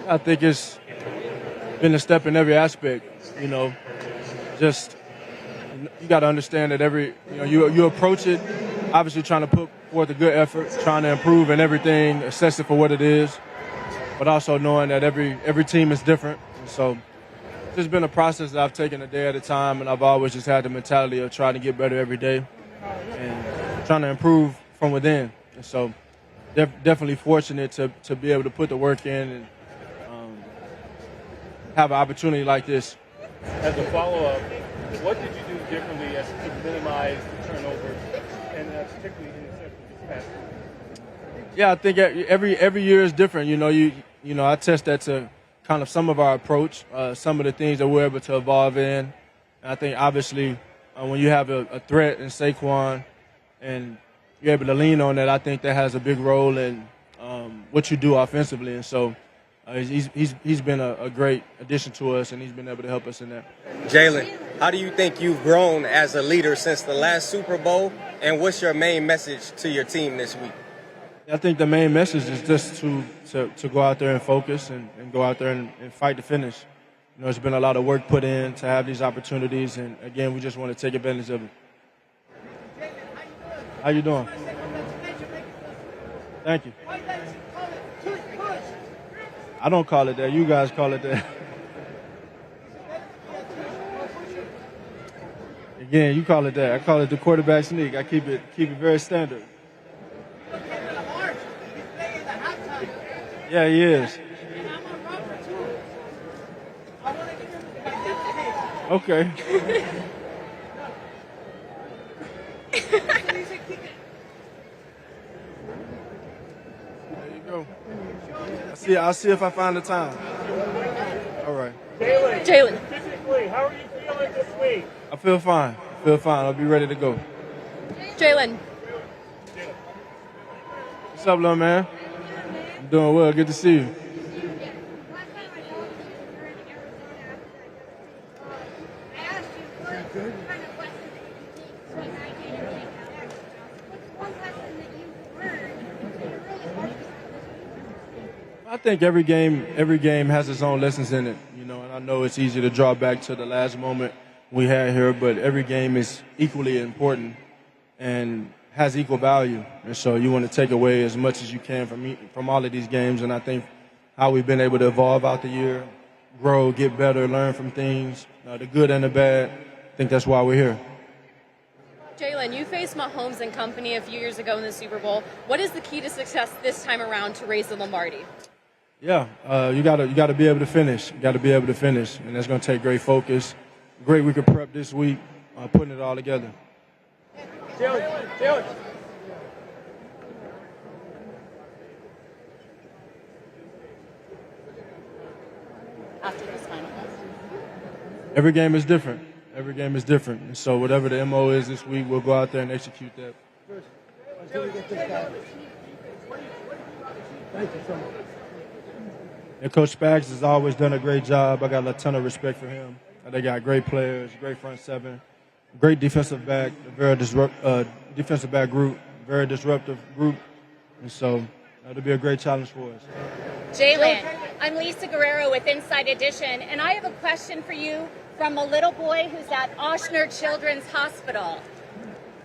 I think it's been a step in every aspect. You know, just you got to understand that you approach it obviously trying to put forth a good effort, trying to improve in everything, assess it for what it is, but also knowing that every team is different. And so it's just been a process that I've taken a day at a time, and I've always just had the mentality of trying to get better every day and trying to improve from within. And so definitely fortunate to be able to put the work in and have an opportunity like this. As a follow-up, what did you do differently to minimize the turnovers, and particularly in the this past week? Yeah, I think every year is different. I test that to kind of some of our approach, some of the things that we're able to evolve in. And I think obviously when you have a threat in Saquon and you're able to lean on that, I think that has a big role in what you do offensively. And so he's been a great addition to us, and he's been able to help us in that. Jalen, how do you think you've grown as a leader since the last Super Bowl, and what's your main message to your team this week? I think the main message is just to go out there and focus and go out there and fight to finish. There's been a lot of work put in to have these opportunities, and again, we just want to take advantage of it. How you doing? Thank you. I don't call it that. You guys call it that. Again, you call it that. I call it the quarterback sneak. I keep it very standard. Yeah, he is. Okay. I'll see if I find the time. All right. Jalen, physically, how are you feeling this week? I feel fine. I'll be ready to go. Jalen. What's up, little man? I'm doing well. Good to see you. I think every game has its own lessons in it, and I know it's easy to draw back to the last moment we had here, but every game is equally important and has equal value. And so you want to take away as much as you can from all of these games, and I think how we've been able to evolve out the year, grow, get better, learn from things, the good and the bad. I think that's why we're here. Jalen, you faced Mahomes and company a few years ago in the Super Bowl. What is the key to success this time around to raise the Lombardi? Yeah, you gotta be able to finish. You got to be able to finish, and that's going to take great focus. Great week of prep this week, putting it all together. Jalen. After this final. Every game is different. And so whatever the MO is this week, we'll go out there and execute that. Thank you so much. And Coach Spags has always done a great job. I got a ton of respect for him. They got great players, great front seven, great defensive back, defensive back group, very disruptive group. And so it'll be a great challenge for us. Jalen, I'm Lisa Guerrero with Inside Edition, and I have a question for you from a little boy who's at Oshner Children's Hospital.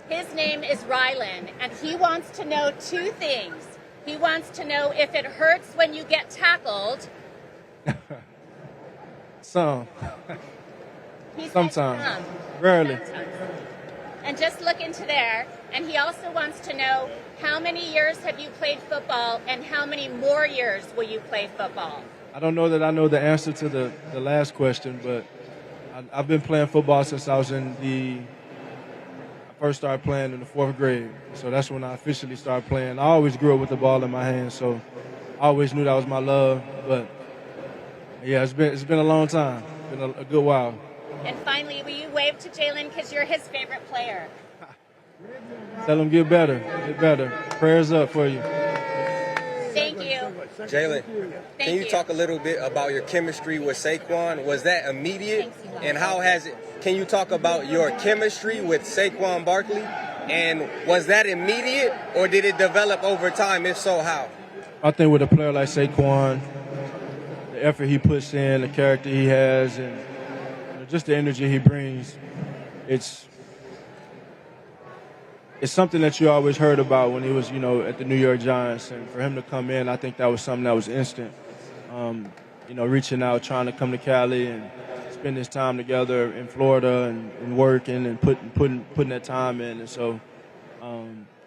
His name is Rylan, and he wants to know two things. He wants to know if it hurts when you get tackled. Sometimes. Rarely. Sometimes. And just look into there. And he also wants to know how many years have you played football and how many more years will you play football? I don't know that I know the answer to the last question, but I've been playing football since I first started playing in the 4th grade. So that's when I officially started playing. I always grew up with the ball in my hand, so I always knew that was my love. But yeah, it's been a long time. It's been a good while. And finally, will you wave to Jalen because you're his favorite player? Tell him get better. Prayers up for you. Thank you. Jalen, can you talk a little bit about your chemistry with Saquon? Was that immediate? And how has it? Can you talk about your chemistry with Saquon Barkley? And was that immediate, or did it develop over time? If so, how? I think with a player like Saquon, the effort he puts in, the character he has, and just the energy he brings. It's something that you always heard about when he was, at the New York Giants. And for him to come in, I think that was something that was instant. Reaching out, trying to come to Cali and spend his time together in Florida and working and putting that time in. And so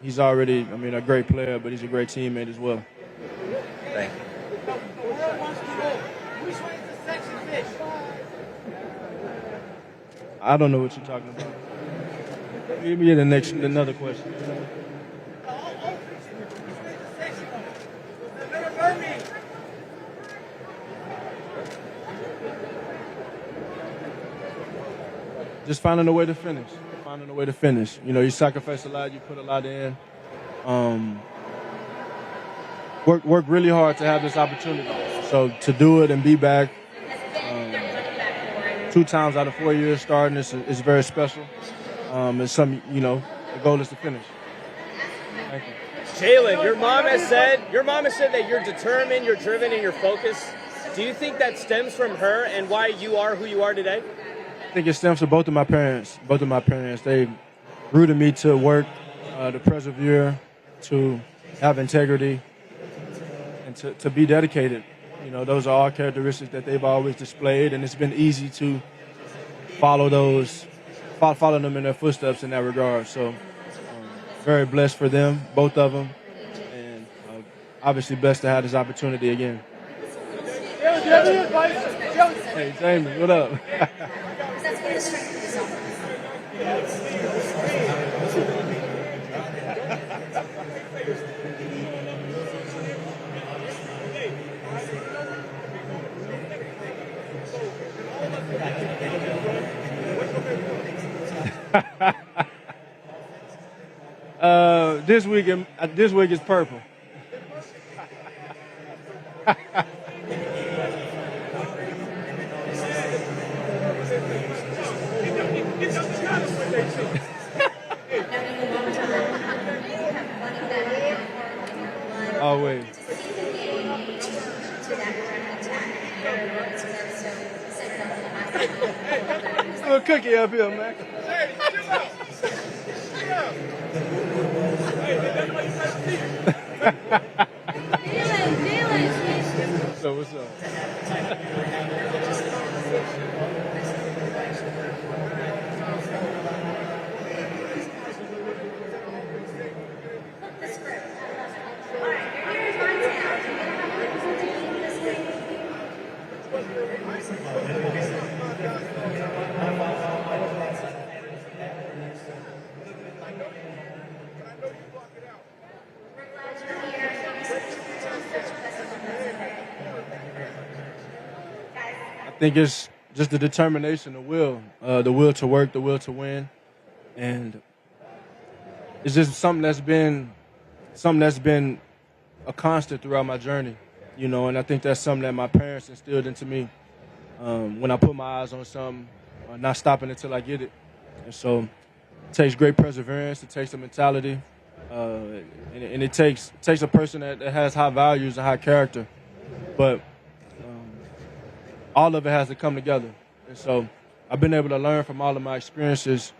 he's already, a great player, but he's a great teammate as well. Thank you. I don't know what you're talking about. Give me another question. Just finding a way to finish. You sacrifice a lot, you put a lot in. Work really hard to have this opportunity. So to do it and be back 2 times out of 4 years starting is very special. It's something, the goal is to finish. Thank you. Jalen, your mom has said that you're determined, you're driven, and you're focused. Do you think that stems from her and why you are who you are today? I think it stems from both of my parents. They rooted me to work, to persevere, to have integrity, and to be dedicated. Those are all characteristics that they've always displayed, and it's been easy to follow them in their footsteps in that regard. So very blessed for them, both of them, and obviously blessed to have this opportunity again. Jalen, do you have any advice? Hey, Jamie, what up? This week is purple. Always. Little cookie up here, man. So what's up? I think it's just the determination, the will to work, the will to win, and it's just something that's been a constant throughout my journey, And I think that's something that my parents instilled into me when I put my eyes on something, not stopping until I get it. And so it takes great perseverance, it takes a mentality, and it takes a person that has high values and high character, but all of it has to come together. And so I've been able to learn from all of my experiences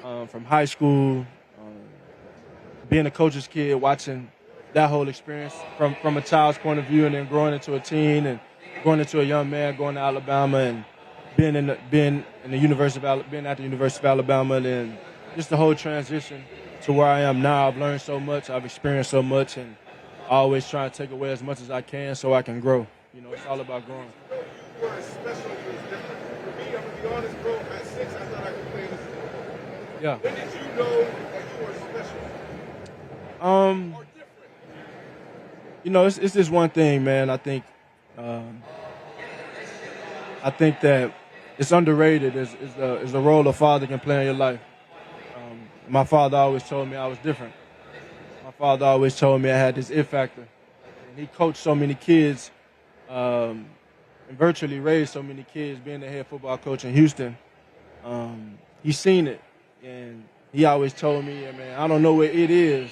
from high school, being a coach's kid, watching that whole experience from a child's point of view, and then growing into a teen and growing into a young man, going to Alabama and being at the University of Alabama, and then just the whole transition to where I am now. I've learned so much, I've experienced so much, and I always try to take away as much as I can so I can grow. It's all about growing. You are special. It was different. For me, I'm going to be honest, bro. At 6, I thought I could play this game. Yeah. When did you know that you were special? Or different? It's this one thing, man. I think that it's underrated is the role a father can play in your life. My father always told me I was different. My father always told me I had this it factor. And he coached so many kids, and virtually raised so many kids, being the head football coach in Houston. He's seen it, and he always told me, man, I don't know what it is,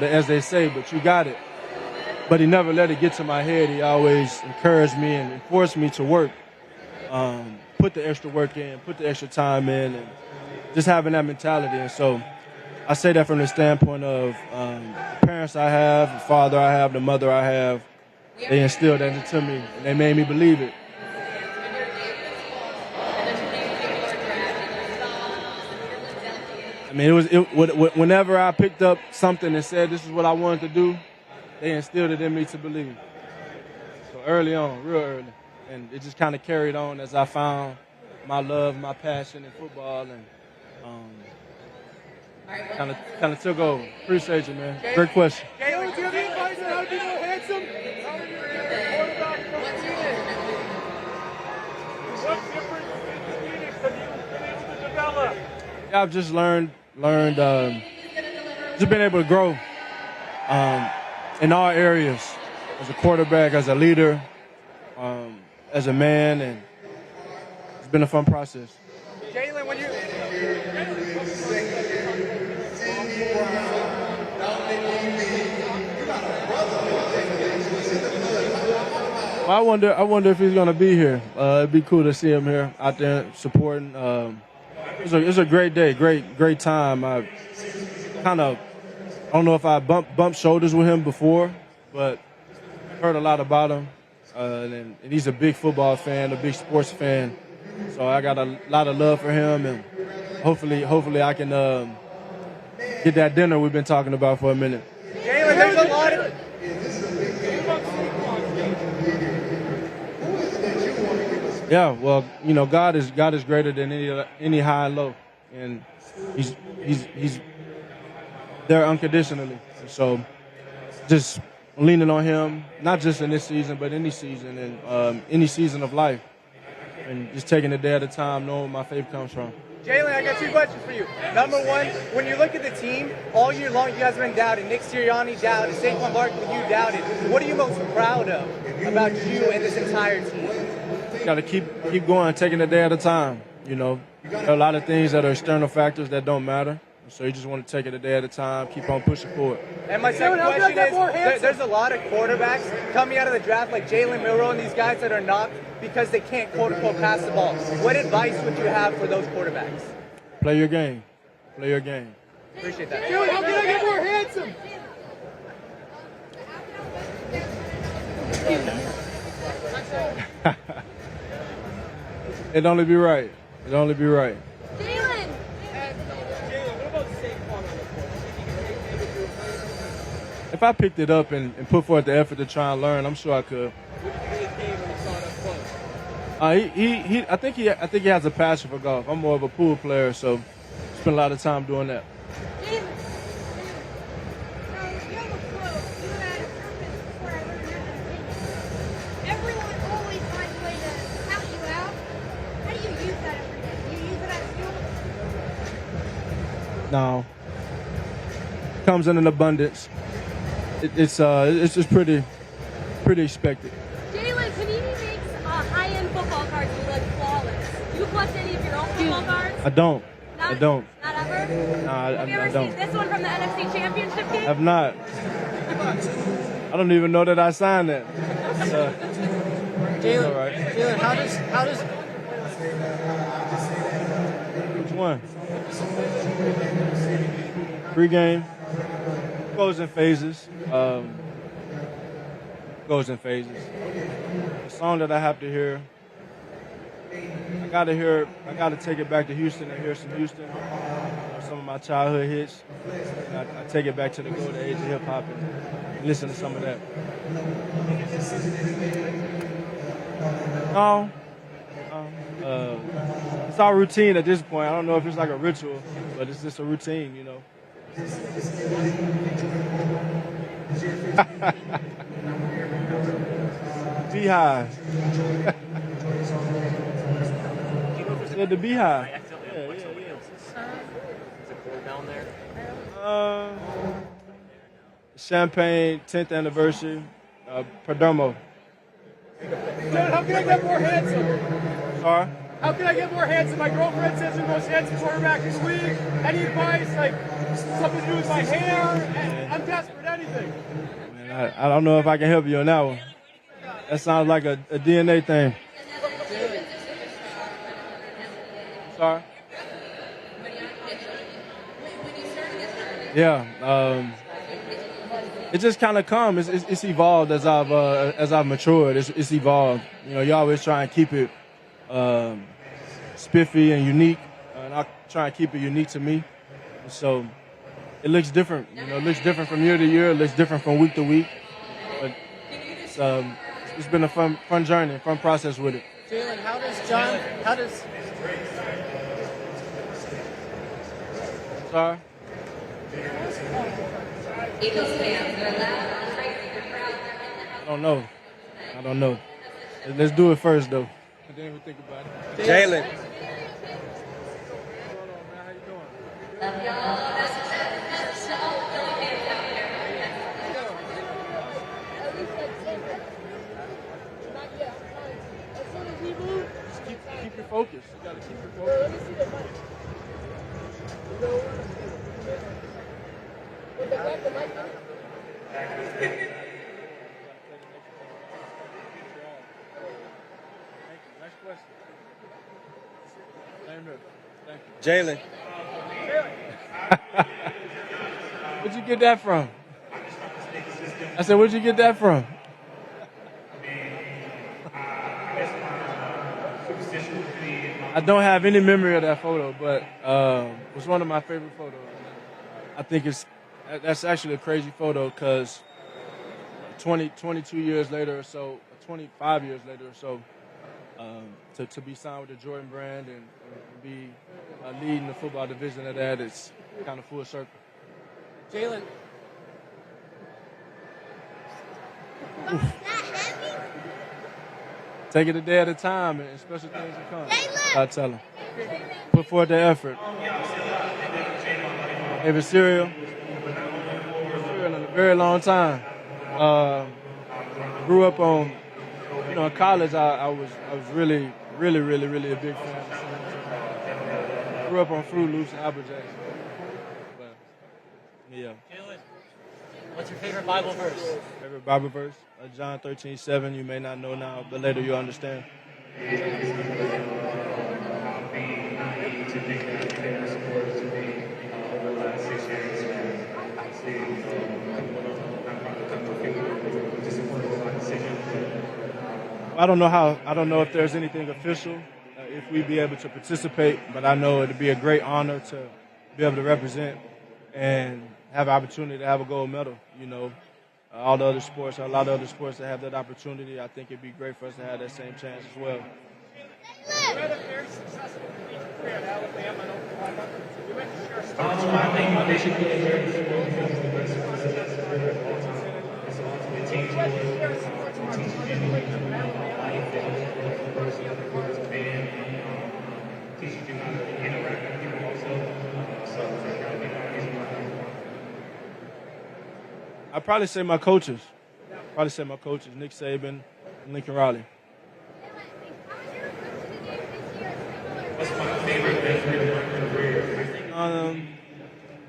as they say, but you got it. but he never let it get to my head. He always encouraged me and forced me to work, put the extra work in, put the extra time in, and just having that mentality. And so I say that from the standpoint of the parents I have, the father I have, the mother I have. They instilled that into me, and they made me believe it. I mean, whenever I picked up something and said this is what I wanted to do, they instilled it in me to believe. So early on, real early. And it just kind of carried on as I found my love, my passion in football, and kind of took over. Appreciate you, man. Great question. Jalen, do you have any advice on how to be more handsome? What difference in Phoenix have you been able to develop? Yeah, I've just learned, just been able to grow in all areas, as a quarterback, as a leader, as a man, and it's been a fun process. Jalen, when you I wonder if he's gonna be here. It'd be cool to see him here out there supporting. It's a great day, great time. I don't know if I bumped shoulders with him before, but heard a lot about him. And he's a big football fan, a big sports fan. So I got a lot of love for him, and hopefully I can get that dinner we've been talking about for a minute. Jalen, there's a lot of Yeah, well, God is greater than any high and low, and he's there unconditionally. And so just leaning on him, not just in this season, but any season and any season of life, and just taking it day at a time, knowing where my faith comes from. Jalen, I got two questions for you. Number one, when you look at the team, all year long you guys have been doubted. Nick Sirianni doubted, Saquon Barkley, you doubted. What are you most proud of about you and this entire team? Got to keep going, taking it day at a time. There are a lot of things that are external factors that don't matter. So you just want to take it a day at a time, keep on pushing forward. And my second question is, there's a lot of quarterbacks coming out of the draft like Jalen Milroe and these guys that are knocked because they can't quote-unquote pass the ball. What advice would you have for those quarterbacks? Play your game. Play your game. Appreciate that. Jalen, how can I get more handsome? It'd only be right. It'd only be right. Jalen! What about Saquon on the court? If I picked it up and put forth the effort to try and learn, I'm sure I could. I think he has a passion for golf. I'm more of a pool player, so spend a lot of time doing that. Everyone always finds a way to count you out. How do you use that every day? Do you use it at school? No. Comes in an abundance. It's just pretty expected. Jalen, Panini makes high-end football cards that look flawless. Do you collect any of your own football cards? I don't. Not, I don't. Not ever? No, Have you I ever don't. seen this one from the NFC Championship game? Have not. I don't even know that I signed that. Jalen, all right. Jalen, how does Which one? Pre-game. Goes in phases. Goes in phases. The song that I have to hear, I gotta take it back to Houston and hear some Houston. Some of my childhood hits. I take it back to the golden age of hip hop and listen to some of that. No. It's our routine at this point. I don't know if it's like a ritual, but it's just a routine, Beehive. Yeah, the Beehive. Champagne, 10th anniversary, Perdomo. Jalen, how can I get more handsome? Sorry? How can I get more handsome? My girlfriend says you're the most handsome quarterback in the league. Any advice? Like something to do with my hair? I'm desperate. Anything. Man, I don't know if I can help you on that one. That sounds like a DNA thing. Sorry. Yeah. It just kind of comes. It's evolved as I've matured. It's evolved. You know, you always try and keep it spiffy and unique, and I try and keep it unique to me. So it looks different. You know, it looks different from year to year. It looks different from week to week. But it's been a fun journey, fun process with it. Jalen, how does Sorry. I don't know. Let's do it first, though. And then we think about it. Jalen. What's going on, man? How you doing? Just keep your focus. You gotta keep your focus. Next question. Same here. Thank you. Jalen. Where'd you get that from? I said, where'd you get that from? I don't have any memory of that photo, but it was one of my favorite photos. I think that's actually a crazy photo because 22 years later or so, 25 years later or so, to be signed with the Jordan brand and be leading the football division of that, it's kind of full circle. Jalen? Take it a day at a time, and special things will come. I tell them. Put forth the effort. Favorite cereal? In a very long time. Grew up on, in college. I was really a big fan. Grew up on Fruit Loops and Apple Jacks. But yeah. What's your favorite Bible verse? Favorite Bible verse? John 13:7. You may not know now, but later you'll understand. I don't know if there's anything official, if we'd be able to participate, but I know it'd be a great honor to be able to represent and have an opportunity to have a gold medal. All the other sports, a lot of other sports that have that opportunity, I think it'd be great for us to have that same chance as well. I'd probably say my coaches. Nick Saban and Lincoln Riley.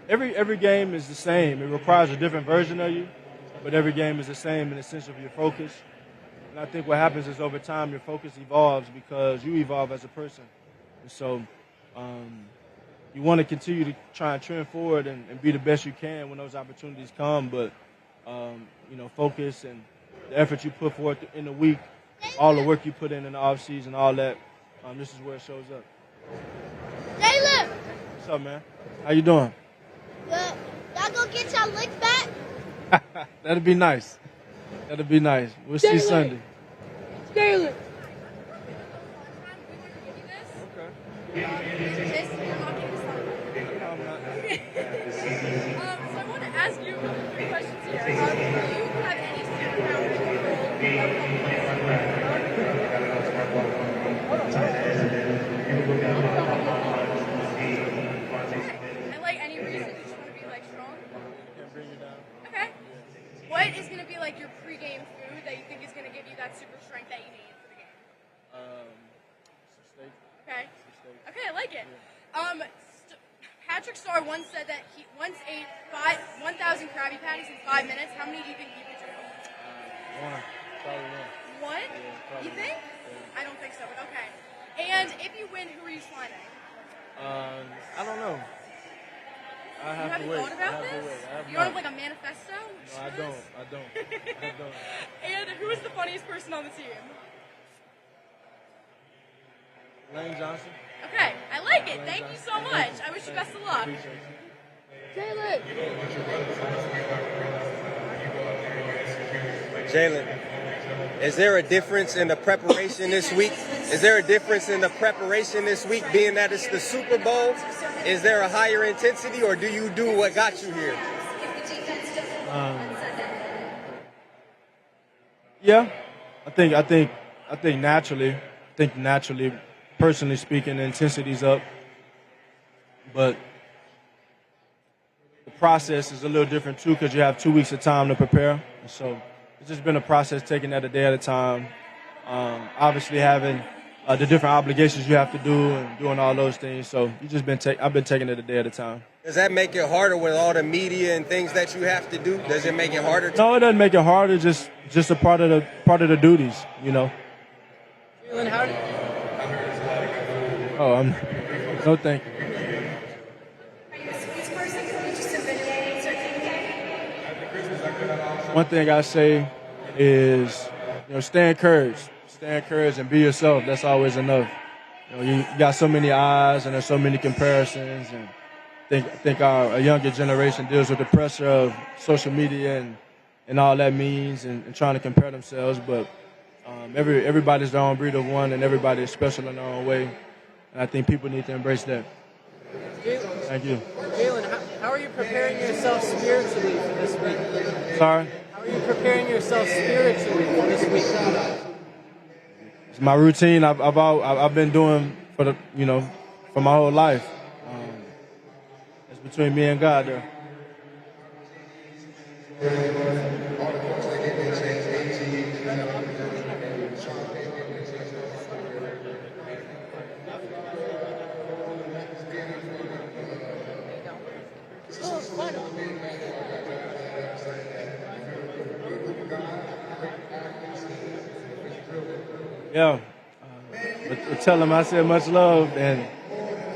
Every game is the same. It requires a different version of you, but every game is the same in the sense of your focus. And I think what happens is over time your focus evolves because you evolve as a person. And so you want to continue to try and trend forward and be the best you can when those opportunities come, but focus and the effort you put forth in the week, all the work you put in the off season, all that, this is where it shows up. Jalen! What's up, man? How you doing? Good. Y'all go get y'all licks back? That'd be nice. We'll see Sunday. Jalen! So I want to ask you a few questions here. Do you have any and like any reason you just want to be like strong? Can't bring you down. Okay. What is going to be like your pregame food that you think is going to give you that super strength that you need for the game? Some steak. Okay. Some steak. Okay, I like it. Yeah. Patrick Starr once said that he once ate 1,000 Krabby Patties in 5 minutes. How many do you think he could do? One. Probably one. One? Yeah, probably You think? one. I don't think so, but okay. And if you win, who are you signing? I don't know. I You have haven't to wait. thought about I have this? to wait. I have You don't not. have like a manifesto? No, I don't. I don't. I don't. And who is the funniest person on the team? Lane Johnson. Okay, I like it. Thank you so much. I wish you best of luck. Appreciate you. Jalen. Jalen, is there a difference in the preparation this week? Is there a difference in the preparation this week, being that it's the Super Bowl? Is there a higher intensity, or do you do what got you here? Yeah, I think naturally, personally speaking, the intensity's up, but the process is a little different too because you have 2 weeks of time to prepare. So it's just been a process, taking that a day at a time. Obviously, having the different obligations you have to do and doing all those things. So I've been taking it a day at a time. Does that make it harder with all the media and things that you have to do? Does it make it harder? No, it doesn't make it harder. Just a part of the duties, you know. Jalen, how did Oh, no thank you. One thing I say is, stay encouraged. Stay encouraged and be yourself. That's always enough. You got so many eyes and there's so many comparisons, and I think our younger generation deals with the pressure of social media and all that means and trying to compare themselves. But everybody's their own breed of one, and everybody is special in their own way. And I think people need to embrace that. Jalen, Thank you. Jalen, how are you preparing yourself spiritually for this week? Sorry? How are you preparing yourself spiritually for this week? It's my routine. I've been doing for my whole life. It's between me and God there. Yeah, but tell him I said much love, and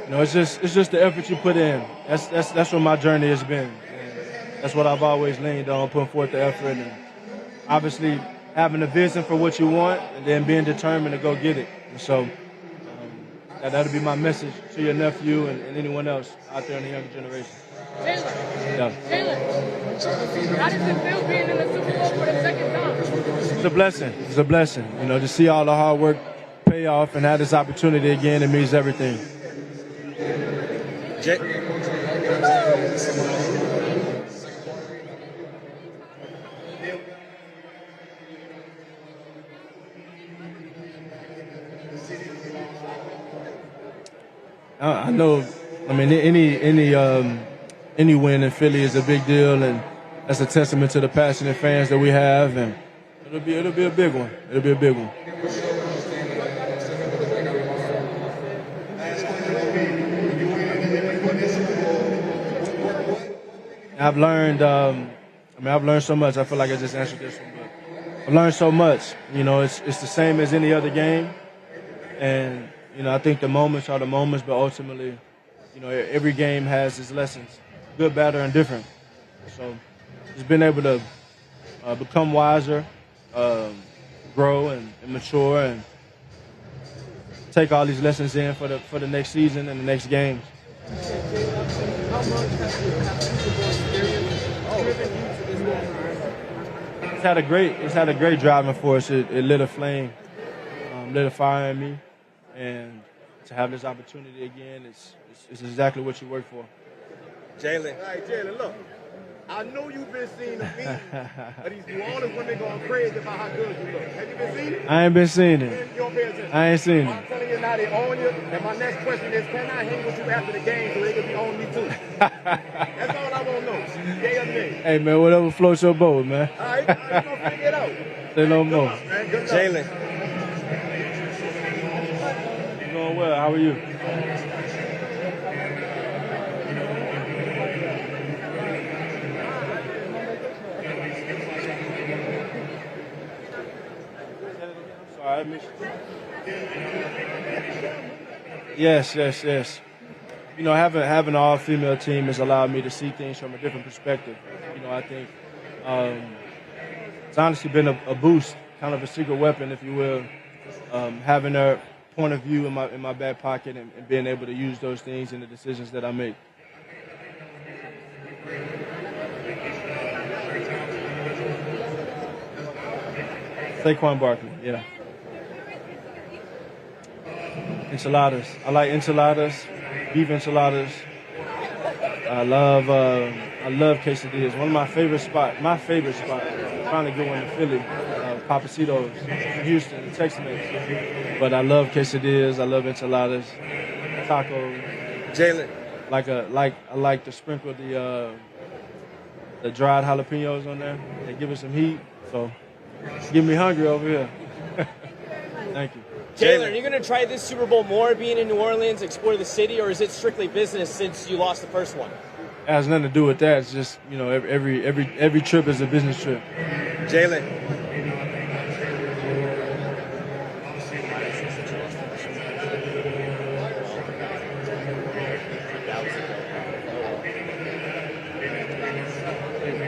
it's just the effort you put in. That's what my journey has been. And that's what I've always leaned on, putting forth the effort, and obviously having a vision for what you want, and then being determined to go get it. And so that'll be my message to your nephew and anyone else out there in the younger generation. Jalen. Yeah. Jalen, how does it feel being in the Super Bowl for the second time? It's a blessing. It's a blessing. To see all the hard work pay off and have this opportunity again, it means everything. I know. I mean, any win in Philly is a big deal, and that's a testament to the passionate fans that we have, and it'll be a big one. It'll be a big one. I've learned so much. I feel like I just answered this one, but I've learned so much. It's the same as any other game, and I think the moments are the moments, but ultimately, every game has its lessons, good, bad, or indifferent. So, just being able to become wiser, grow and mature, and take all these lessons in for the next season and the next games. How much has the Super Bowl experience driven you to this moment? It's had a great driving force. It lit a flame, lit a fire in me, and to have this opportunity again, it's exactly what you work for. Jalen. All right, Jalen, look. I know you've been seeing the memes of these New Orleans women going crazy about how good you look. Have you been seeing it? I ain't been seeing it. You don't pay attention. I ain't seen I'm it. telling you now, they own you. And my next question is, can I hang with you after the game so they can be on me too? That's all I want to know. Yay or nay? Hey, man, whatever floats your boat, man. All right, we're going to figure it out. Say no Good more. luck, man. Good luck. Jalen. Doing well. How are you? right, Miss. Yes. You know, having an all-female team has allowed me to see things from a different perspective. You know, I think it's honestly been a boost, kind of a secret weapon, if you will, having their point of view in my back pocket and being able to use those things in the decisions that I make. Saquon Barkley, yeah. Enchiladas. I like enchiladas, beef enchiladas. I love quesadillas. One of my favorite spot. I'm trying to get one in Philly, Papacitos, Houston, Tex-Mex. But I love quesadillas. I love enchiladas, tacos. Jalen, I like to sprinkle the dried jalapenos on there. They give it some heat, so get me hungry over here. Thank you. Jalen, are you going to try this Super Bowl more, being in New Orleans, explore the city, or is it strictly business since you lost the first one? It has nothing to do with that. It's just, you know, every trip is a business trip. Jalen.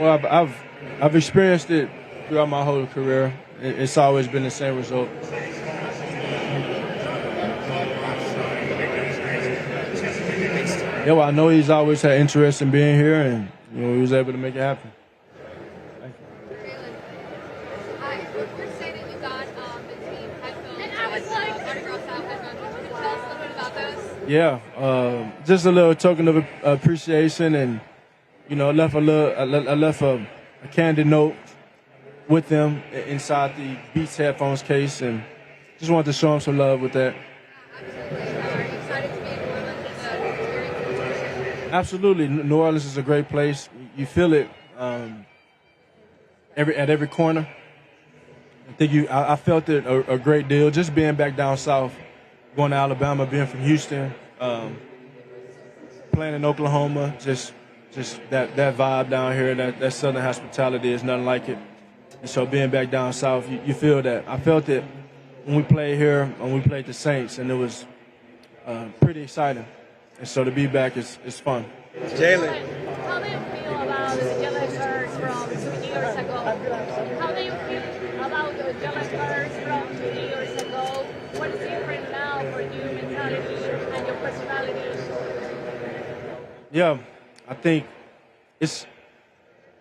Well, I've experienced it throughout my whole career. It's always been the same result. Yeah, well, I know he's always had interest in being here, and you know, he was able to make it happen. Thank you. You're saying that you got the team headphones and autograph style headphones. Can you tell us a little bit about those? Yeah, just a little token of appreciation, and you know, I left a candid note with them inside the Beats headphones case, and just wanted to show them some love with that. Absolutely. New Orleans is a great place. You feel it at every corner. I felt it a great deal. Just being back down south, going to Alabama, being from Houston, playing in Oklahoma, just that vibe down here, that southern hospitality is nothing like it. And so being back down south, you feel that. I felt it when we played here, when we played the Saints, and it was pretty exciting. And so to be back is fun. Jalen. How do you feel about the Jalen Hurts from 2 years ago? How do you feel about the Jalen Hurts from 2 years ago? What is different now for you, mentality and your personality? Yeah, I think it's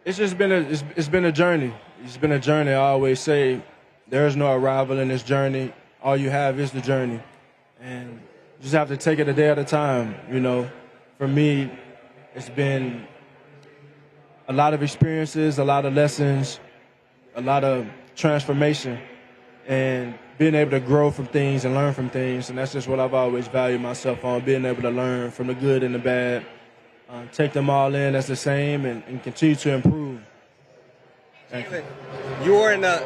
just been a journey. It's been a journey. I always say there is no arrival in this journey. All you have is the journey, and you just have to take it a day at a time. You know, for me, it's been a lot of experiences, a lot of lessons, a lot of transformation, and being able to grow from things and learn from things. And that's just what I've always valued myself on, being able to learn from the good and the bad, take them all in as the same, and continue to improve. Thank you. You were in a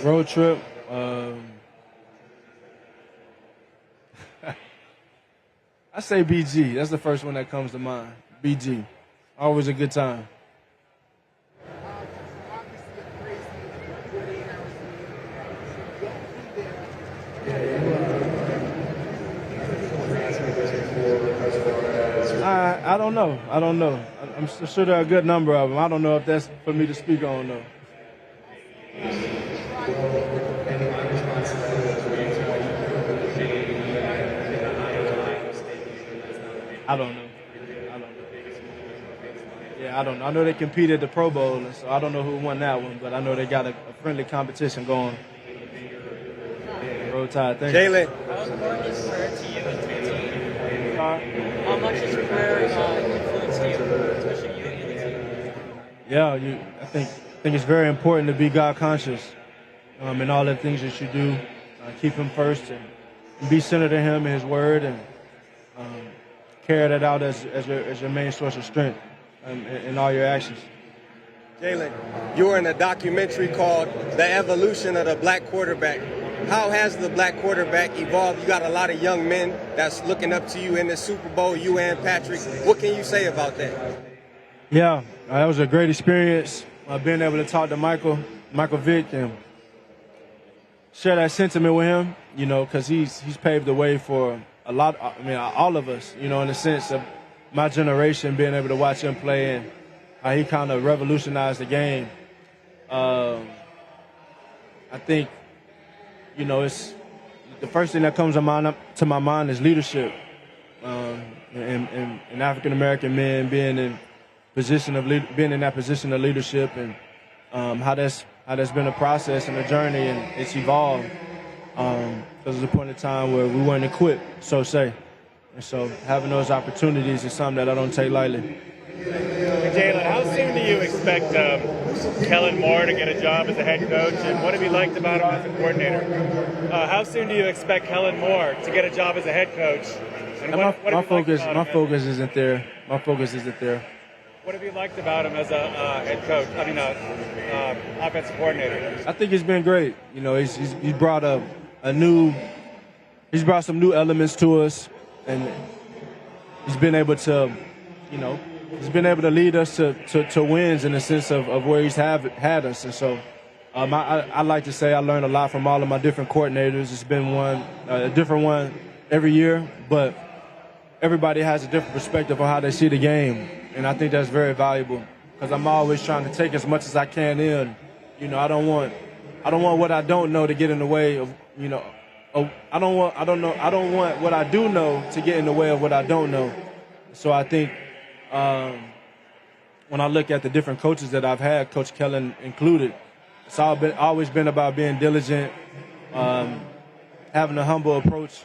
road trip. I say BG. That's the first one that comes to mind. BG. Always a good time. I don't know. I'm sure there are a good number of them. I don't know if that's for me to speak on, though. I don't know. Yeah, I don't know. I know they competed at the Pro Bowl, and so I don't know who won that one, but I know they got a friendly competition going. Roll Tide, thank you. Jalen. How much is prayer influenced you, especially you and the team? Yeah, I think it's very important to be God conscious in all the things that you do. Keep Him first and be centered in Him and His Word, and carry that out as your main source of strength in all your actions. Jalen, you were in a documentary called The Evolution of the Black Quarterback. How has the black quarterback evolved? You got a lot of young men that's looking up to you in the Super Bowl, you and Patrick. What can you say about that? Yeah, that was a great experience. Being able to talk to Michael Michael Vick and share that sentiment with him, you know, because he's paved the way for all of us, you know, in the sense of my generation being able to watch him play and how he kind of revolutionized the game. I think, you know, it's the first thing that comes to my mind is leadership, and African American men being in that position of leadership, and how that's been a process and a journey, and it's evolved. Because there's a point in time where we weren't equipped, so say, and so having those opportunities is something that I don't take lightly. Jalen, how soon do you expect Kellen Moore to get a job as a head coach, and what have you liked about him as a coordinator? How soon do you expect Kellen Moore to get a job as a head coach? And my focus isn't there. My focus isn't there. What have you liked about him as a head coach? Offensive coordinator. I think it's been great. You know, he's brought he's brought some new elements to us, and he's been able to, you know, lead us to wins in the sense of where he's had us. And so I like to say I learned a lot from all of my different coordinators. It's been a different one every year, but everybody has a different perspective on how they see the game. And I think that's very valuable because I'm always trying to take as much as I can in. You know, I don't want what I don't know to get in the way of, you know, I don't want what I do know to get in the way of what I don't know. So I think when I look at the different coaches that I've had, Coach Kellen included, it's always been about being diligent, having a humble approach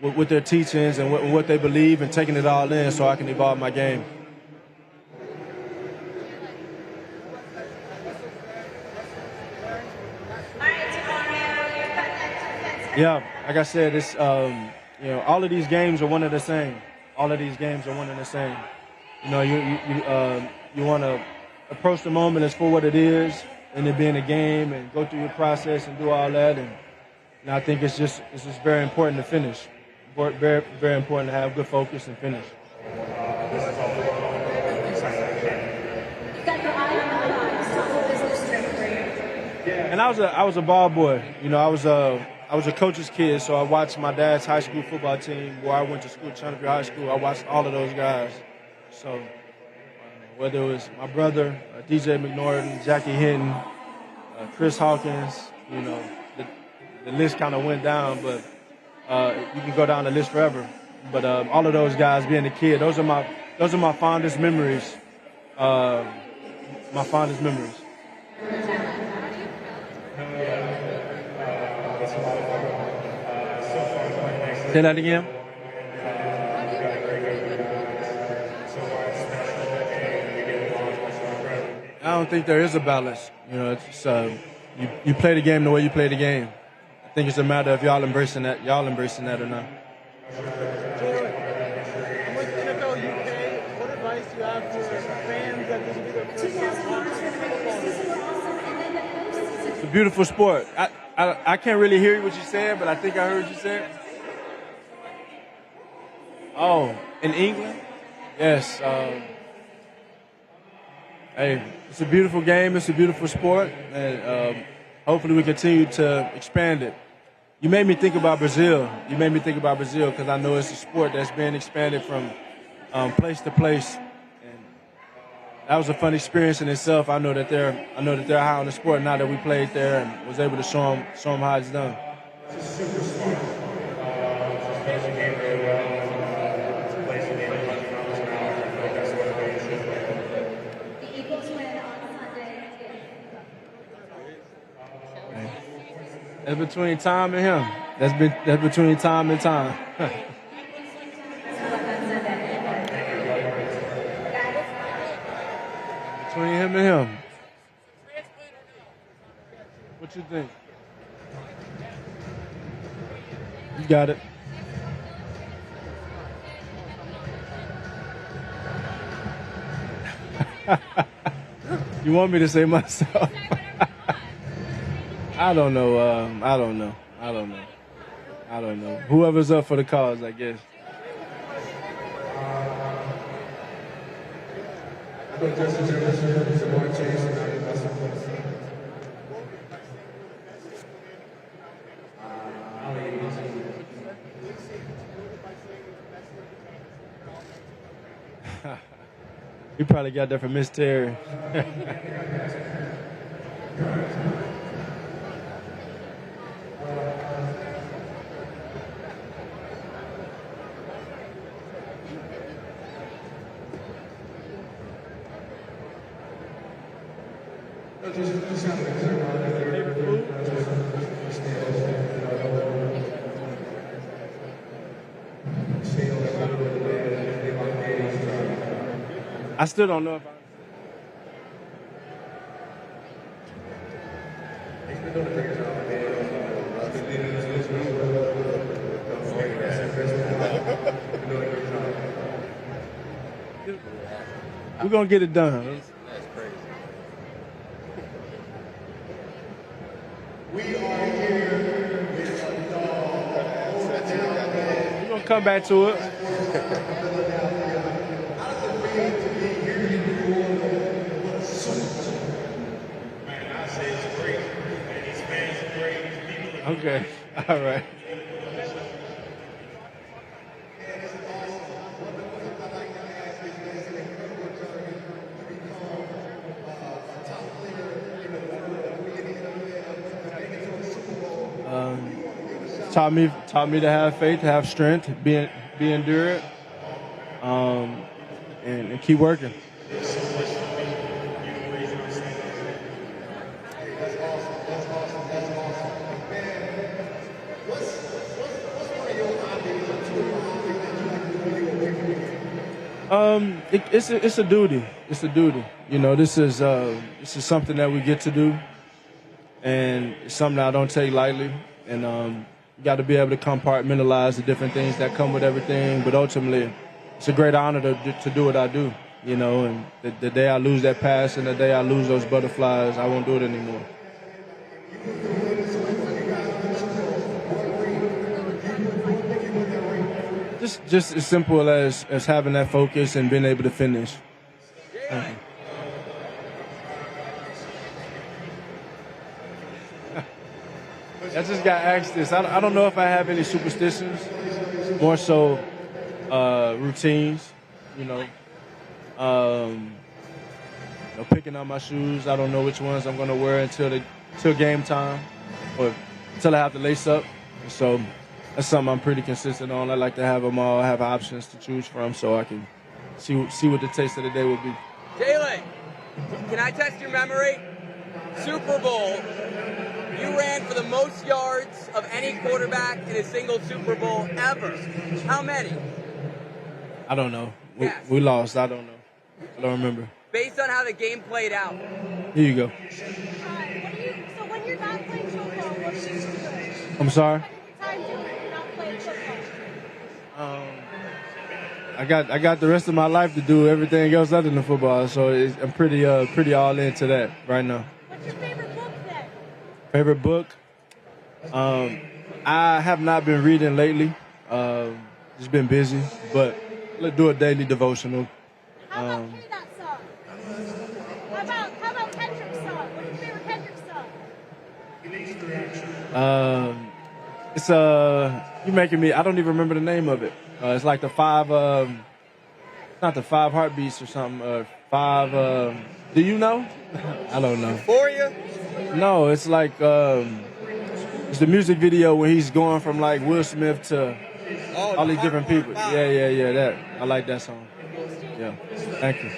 with their teachings and what they believe, and taking it all in so I can evolve my game. Yeah, like I said, it's you know, all of these games are one and the same. All of these games are one and the same. You know, you want to approach the moment as for what it is, and it being a game, and go through your process and do all that. And I think it's just very important to finish. Very, very important to have good focus and finish. And I was a ball boy. You know, I was a coach's kid, so I watched my dad's high school football team where I went to school, Chandler High School. I watched all of those guys. So whether it was my brother, DJ McNorton, Jackie Hinton, Chris Hawkins, you know, the list kind of went down, but you can go down the list forever. But all of those guys, being a kid, those are my fondest memories. My fondest memories. Say that again. I don't think there is a balance. You know, it's you play the game the way you play the game. I think it's a matter of y'all embracing that or not. Jalen, with NFL UK, what advice do you have for fans that this will be their first time watching football? It's a beautiful sport. I can't really hear what you said, but I think I heard you say it. Oh, in England? Yes. Hey, it's a beautiful game. It's a beautiful sport, and hopefully we continue to expand it. You made me think about Brazil. Because I know it's a sport that's been expanded from place to place, and that was a fun experience in itself. I know that they're high on the sport now that we played there and was able to show them how it's done. That's between Tom and him. That's between Tom and Tom. Between him and him. What you think? You got it. You want me to say myself? I don't know. Whoever's up for the cause, I guess. He probably got that from Miss Terry. I still don't know if I. We're gonna get it done. That's crazy. We're gonna come back to it. Okay, all right. Taught me to have faith, to have strength, be endured, and keep working. It's a duty. It's a duty. You know, this is something that we get to do, and it's something I don't take lightly. And you got to be able to compartmentalize the different things that come with everything. But ultimately, it's a great honor to do what I do. You know, and the day I lose that passion, the day I lose those butterflies, I won't do it anymore. Just as simple as having that focus and being able to finish. I just got asked this. I don't know if I have any superstitions, more so routines, you know. Picking out my shoes. I don't know which ones I'm going to wear until game time or until I have to lace up. So that's something I'm pretty consistent on. I like to have them all, have options to choose from so I can see what the taste of the day will be. Jalen, can I test your memory? Super Bowl, you ran for the most yards of any quarterback in a single Super Bowl ever. How many? I don't know. Yes. We lost. I don't know. I don't remember. Based on how the game played out. Here you go. So when you're not playing football, what do you do? I'm sorry? Time doing when you're not playing football. I got the rest of my life to do everything else other than football, so I'm pretty all into that right now. What's your favorite book then? Favorite book? I have not been reading lately. Just been busy, but let's do a daily devotional. How about Pay That Song? How about Kendrick's song? What's your favorite Kendrick song? It's you making me. I don't even remember the name of it. It's like the five. Not the 5 heartbeats or something. Five. Do you know? I don't know. Euphoria? No, it's like it's the music video where he's going from like Will Smith to all these different people. Yeah. That I like that song. Yeah. Thank you.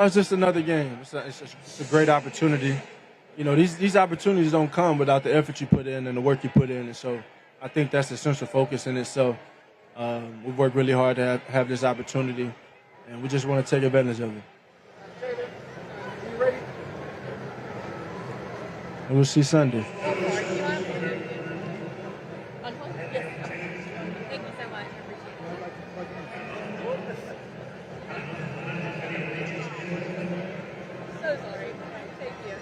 It's just another game. It's a great opportunity. You know, these opportunities don't come without the effort you put in and the work you put in. And so I think that's the central focus in it. So we've worked really hard to have this opportunity, and we just want to take advantage of it. And we'll see Sunday. Thank you so much. So sorry. Thank you.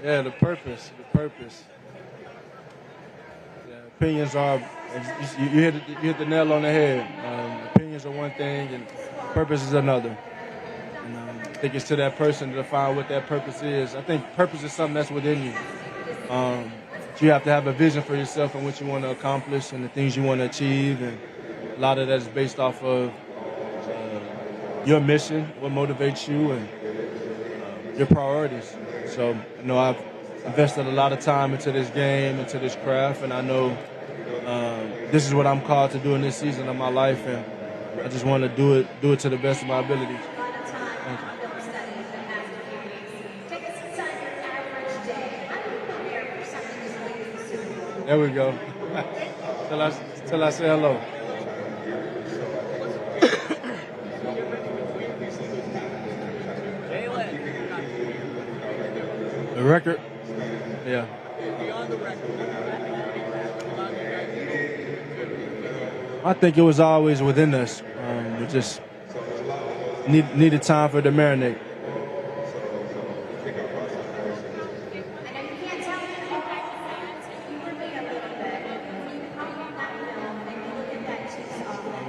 Yeah, the purpose. Yeah, opinions are. You hit the nail on the head. Opinions are one thing, and purpose is another. And I think it's to that person to define what that purpose is. I think purpose is something that's within you. You have to have a vision for yourself and what you want to accomplish and the things you want to achieve, and a lot of that is based off of your mission, what motivates you, and your priorities. So, I've invested a lot of time into this game, into this craft, and I know this is what I'm called to do in this season of my life, and I just want to do it to the best of my abilities. Thank you. There we go. Till I say hello. Jalen. The record? Yeah. Beyond the record. I think it was always within us. We just needed time for it to marinate.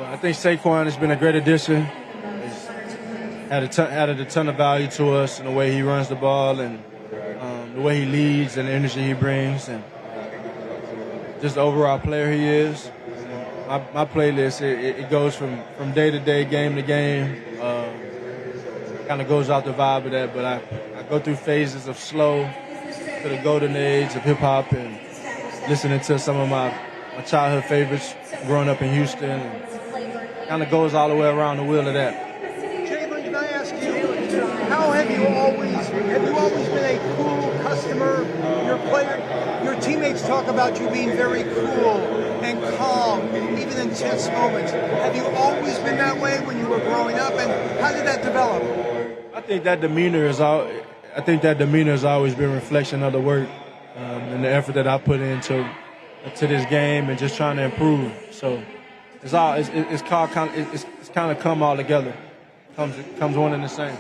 I think Saquon has been a great addition. He's added a ton of value to us in the way he runs the ball and the way he leads and the energy he brings, and just the overall player he is. My playlist, it goes from day to day, game to game. Kind of goes out the vibe of that, but I go through phases of slow to the golden age of hip hop and listening to some of my childhood favorites growing up in Houston. And kind of goes all the way around the wheel of that. Jalen, can I ask you, how have you always been a cool customer? Your teammates talk about you being very cool and calm, even in tense moments. Have you always been that way when you were growing up, and how did that develop? I think that demeanor has always been a reflection of the work and the effort that I put into this game and just trying to improve. So it's kind of come all together. Comes one and the same.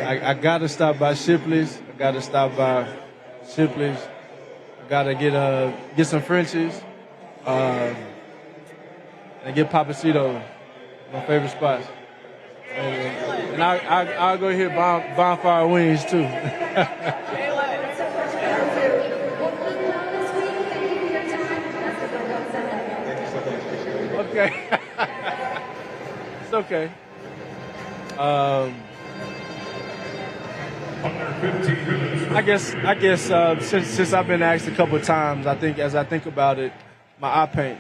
I gotta stop by Shipley's. I gotta get some Frenchies. And get Papacito, my favorite spots. And I'll go hit Bonfire Wings too. Okay. It's okay. I guess since I've been asked a couple of times, as I think about it, my eye paint.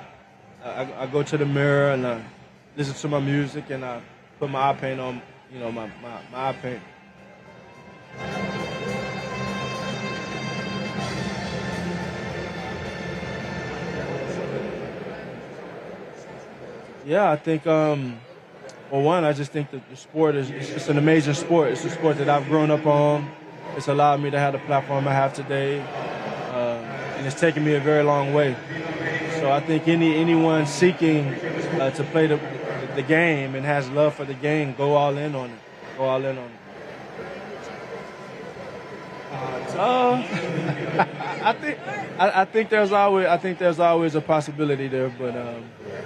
I go to the mirror and I listen to my music and I put my eye paint on, my eye paint. Yeah, I think, I just think that the sport it's an amazing sport. It's a sport that I've grown up on. It's allowed me to have the platform I have today, and it's taken me a very long way. So I think anyone seeking to play the game and has love for the game, go all in on it. Go all in on it. I think there's always a possibility there, but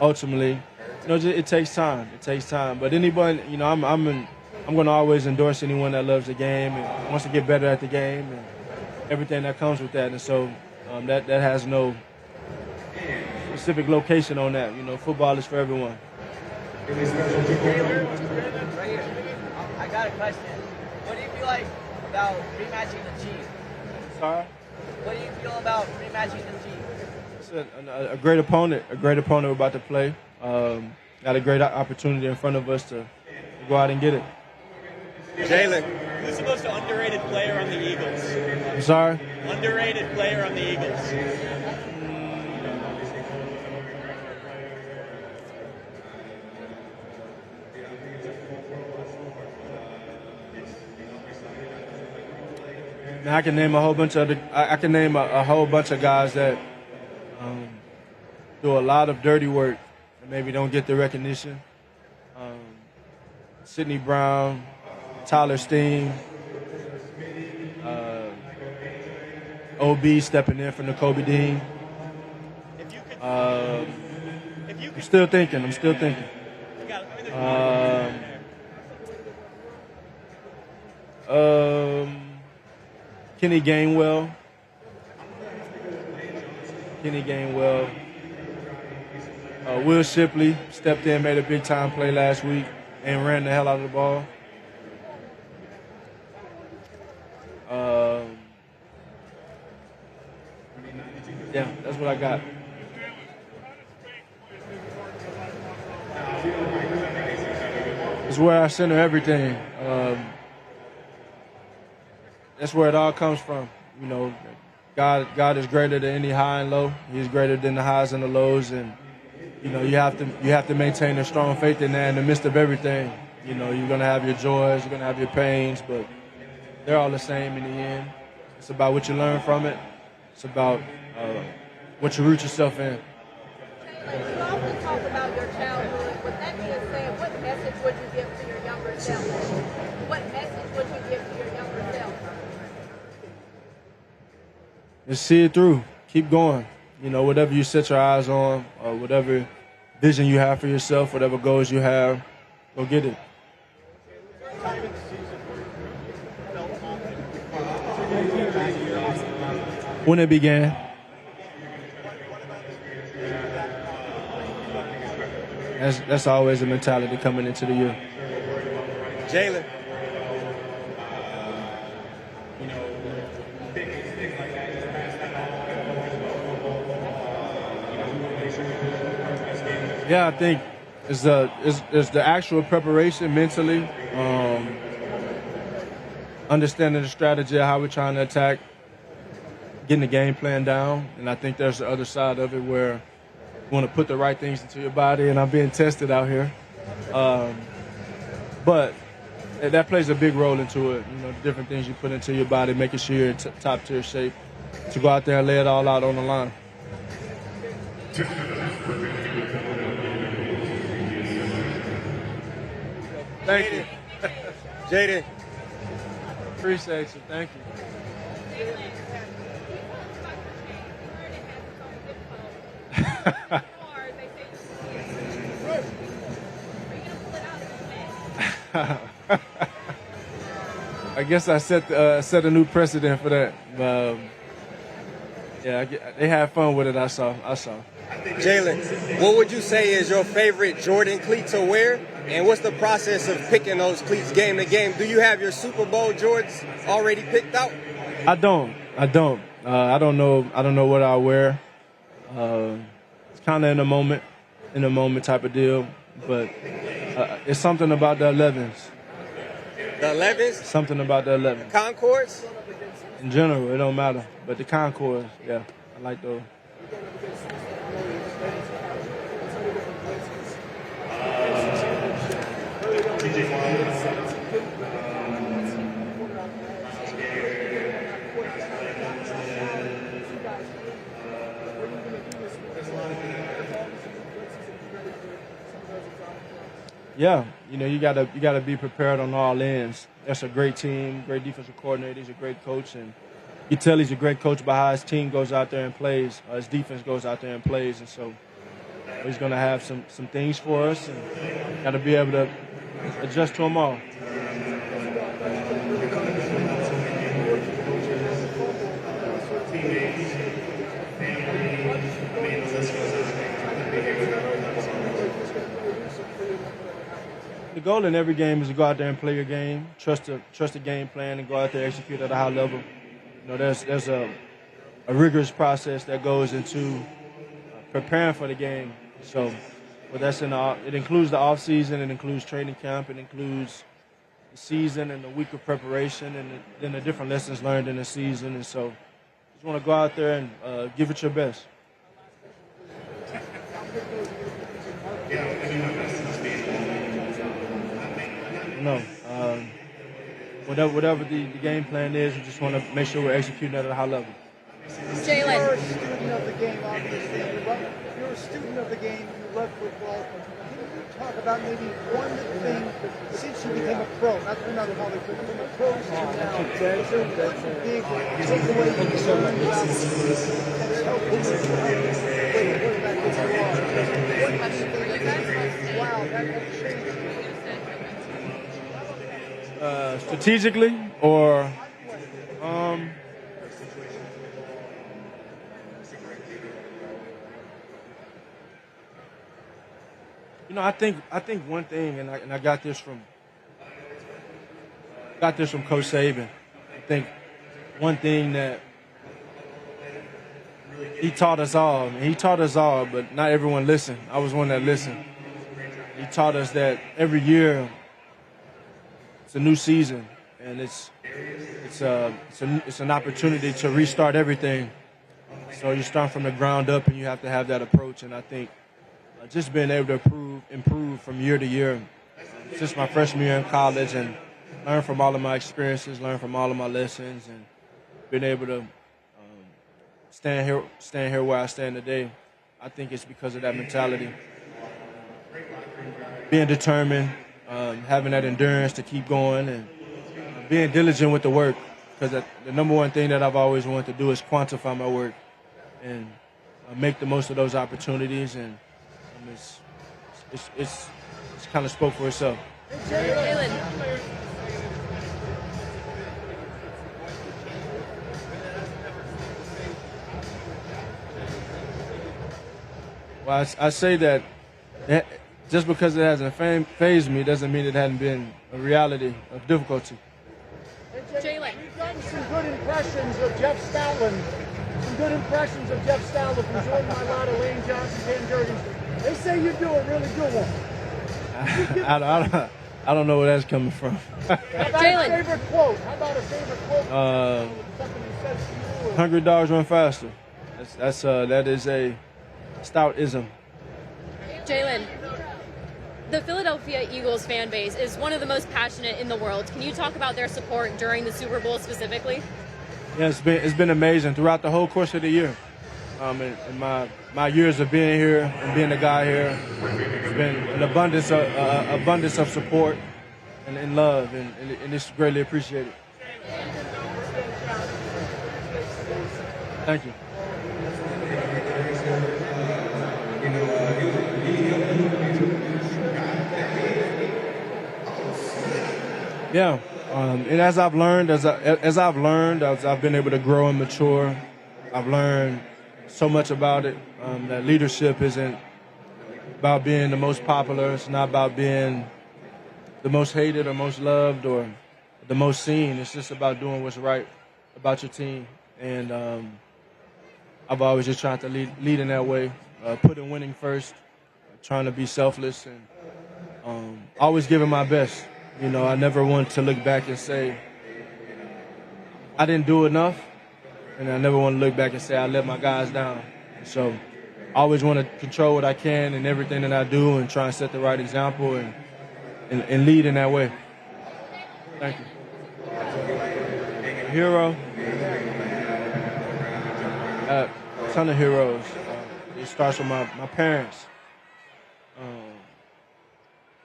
ultimately, it takes time. It takes time. But anyone, I'm going to always endorse anyone that loves the game and wants to get better at the game and everything that comes with that. And so that has no specific location on that. Football is for everyone. Right here. I got a question. What do you feel like about rematching the Chiefs? Sorry? What do you feel about rematching the Chiefs? It's a great opponent. A great opponent we're about to play. Got a great opportunity in front of us to go out and get it. Jalen. Who's the most underrated player on the Eagles? I'm sorry? Underrated player on the Eagles. Now, I can name a whole bunch of guys that do a lot of dirty work and maybe don't get the recognition. Sidney Brown, Tyler Steen, OB stepping in for N'Kobe Dean. I'm still thinking. Kenny Gainwell. Will Shipley stepped in, made a big time play last week, and ran the hell out of the ball. Yeah, that's what I got. It's where I center everything. That's where it all comes from. You know, God is greater than any high and low. He's greater than the highs and the lows, and you know you have to maintain a strong faith in that in the midst of everything. You know, you're gonna have your joys, you're gonna have your pains, but they're all the same in the end. It's about what you learn from it. It's about what you root yourself in. You often talk about your childhood. With that being said, what message would you give to your younger self? What message would you give to your younger self? Just see it through. Keep going. You know, whatever you set your eyes on, or whatever vision you have for yourself, whatever goals you have, go get it. When it began. That's always a mentality coming into the year. Jalen. Yeah, I think it's the actual preparation mentally, understanding the strategy of how we're trying to attack, getting the game plan down, and I think there's the other side of it where you want to put the right things into your body, and I'm being tested out here. But that plays a big role into it, you know, the different things you put into your body, making sure you're in top tier shape to go out there and lay it all out on the line. Thank you. Jaden. Appreciate you. Thank you. I guess I set a new precedent for that. Yeah, they had fun with it. I saw. Jalen, what would you say is your favorite Jordan cleat to wear, and what's the process of picking those cleats game to game? Do you have your Super Bowl Jordans already picked out? I don't. I don't know what I'll wear. It's kind of in the moment type of deal. But it's something about the 11s. The 11s? Something about the 11s. Concords? In general, it don't matter. But the Concords, yeah, I like those. Yeah, you know, you gotta be prepared on all ends. That's a great team, great defensive coordinator. He's a great coach, and you tell he's a great coach by how his team goes out there and plays, his defense goes out there and plays, and so he's gonna have some things for us, and gotta be able to adjust to them all. The goal in every game is to go out there and play your game, trust the game plan, and go out there and execute at a high level. You know, there's a rigorous process that goes into preparing for the game. So, but it includes the off season, it includes training camp, it includes the season and the week of preparation, and then the different lessons learned in the season. And so, just want to go out there and give it your best. No. Whatever the game plan is, we just want to make sure we're executing at a high level. Jalen. You're a student of the game, obviously. You're a student of the game. You love football. Can you talk about maybe one thing since you became a pro, not college, but from a pro to now. One big takeaway you learned about that's helped you wait, quarterback that you are. One key thing that wow, that changed you. Strategically or I think one thing, and I got this from Coach Saban. I think one thing that he taught us all. He taught us all, but not everyone listened. I was one that listened. He taught us that every year it's a new season, and it's an opportunity to restart everything. So you start from the ground up, and you have to have that approach. And I think just being able to improve from year to year, since my freshman year in college, and learn from all of my experiences, learn from all of my lessons, and being able to stand here where I stand today, I think it's because of that mentality. Being determined, having that endurance to keep going, and being diligent with the work. Because the number one thing that I've always wanted to do is quantify my work and make the most of those opportunities. And it's kind of spoke for itself. Jalen. Well, I say that just because it hasn't fazed me doesn't mean it hadn't been a reality of difficulty. Jalen. We've gotten some good impressions of Jeff Stoutland. Some good impressions of Jeff Stoutland from Jordan Mailata, Lane Johnson, Dan Jurgens. They say you do a really good one. I don't know where that's coming from. How about a favorite quote? Something he says to you. Hungry dogs run faster. That is a Stoutism. Jalen, the Philadelphia Eagles fan base is one of the most passionate in the world. Can you talk about their support during the Super Bowl specifically? Yeah, it's been amazing throughout the whole course of the year. In my years of being here and being a guy here, it's been an abundance of support and love, and it's greatly appreciated. Thank you. Yeah, and as I've been able to grow and mature, I've learned so much about it. That leadership isn't about being the most popular. It's not about being the most hated or most loved or the most seen. It's just about doing what's right about your team. And I've always just tried to lead in that way, putting winning first, trying to be selfless, and always giving my best. I never want to look back and say I didn't do enough, and I never want to look back and say I let my guys down. So I always want to control what I can in everything that I do and try and set the right example and lead in that way. Thank you. A hero. A ton of heroes. It starts with my parents.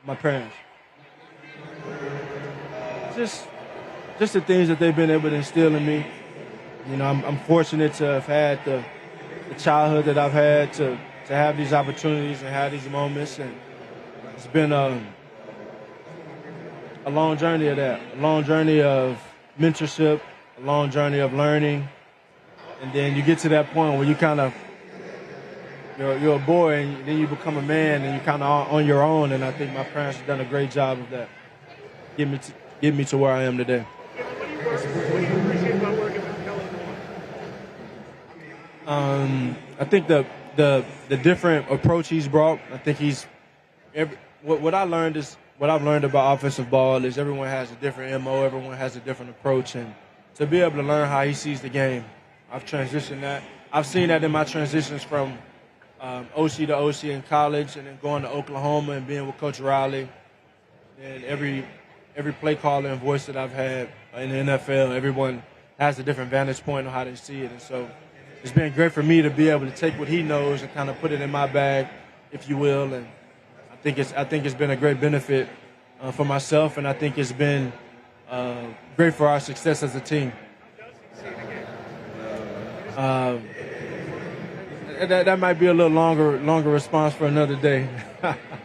My parents. Just the things that they've been able to instill in me. I'm fortunate to have had the childhood that I've had to have these opportunities and have these moments, and it's been a long journey of that, a long journey of mentorship, a long journey of learning, and then you get to that point where you kind of you're a boy, and then you become a man, and you're kind of on your own. And I think my parents have done a great job of that, get me to where I am today. What do you appreciate about working with Kellen? I think the different approach he's brought. I think what I've learned about offensive ball is everyone has a different MO, everyone has a different approach, and to be able to learn how he sees the game, I've transitioned that. I've seen that in my transitions from OC to OC in college, and then going to Oklahoma and being with Coach Riley, and every play caller and voice that I've had in the NFL, everyone has a different vantage point on how they see it. And so it's been great for me to be able to take what he knows and kind of put it in my bag, if you will. And I think it's been a great benefit for myself, and I think it's been great for our success as a team. That might be a little longer response for another day.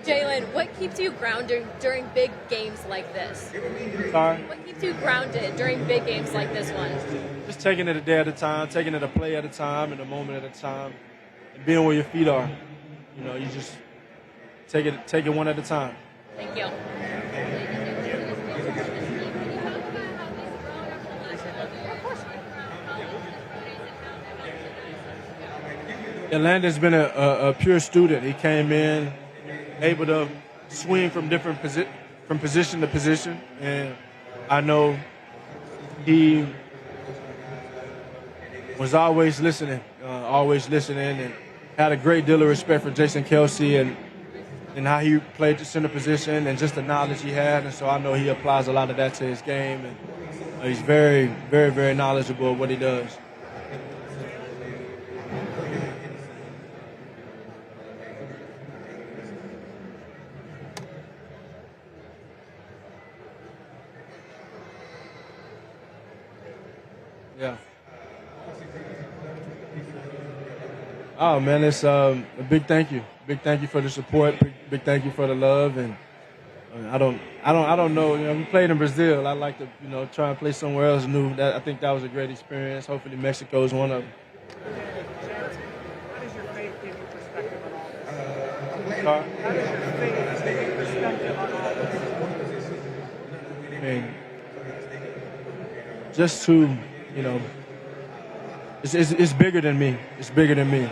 Jalen, what keeps you grounded during big games like this? Sorry? What keeps you grounded during big games like this one? Just taking it a day at a time, taking it a play at a time and a moment at a time, and being where your feet are. You know, you just take it one at a time. Thank you. Landon's been a pure student. He came in able to swing from from position to position, and I know he was always listening, and had a great deal of respect for Jason Kelsey and how he played the center position and just the knowledge he had. And so I know he applies a lot of that to his game, and he's very, very, very knowledgeable of what he does. Yeah. Oh man, it's a big thank you. Big thank you for the support. Big thank you for the love. And I don't know. You know, we played in Brazil. I'd like to, try and play somewhere else new. I think that was a great experience. Hopefully Mexico is one of them. How does your faith give you perspective on all this? Sorry? How does your faith give you perspective on all this? I mean, just to, it's bigger than me. It's bigger than me.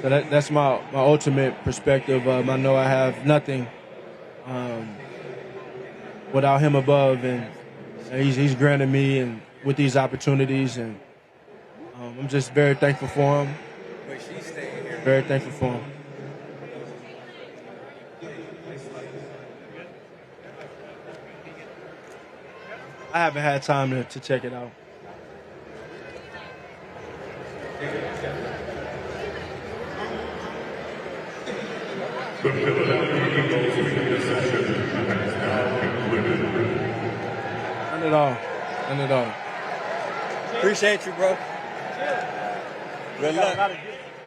So that's my ultimate perspective. I know I have nothing without him above, and he's granted me and with these opportunities, and I'm just very thankful for him. Very thankful for him. I haven't had time to check it out. The Philadelphia Eagles media session has now concluded. None at all. Appreciate you, bro. Good luck.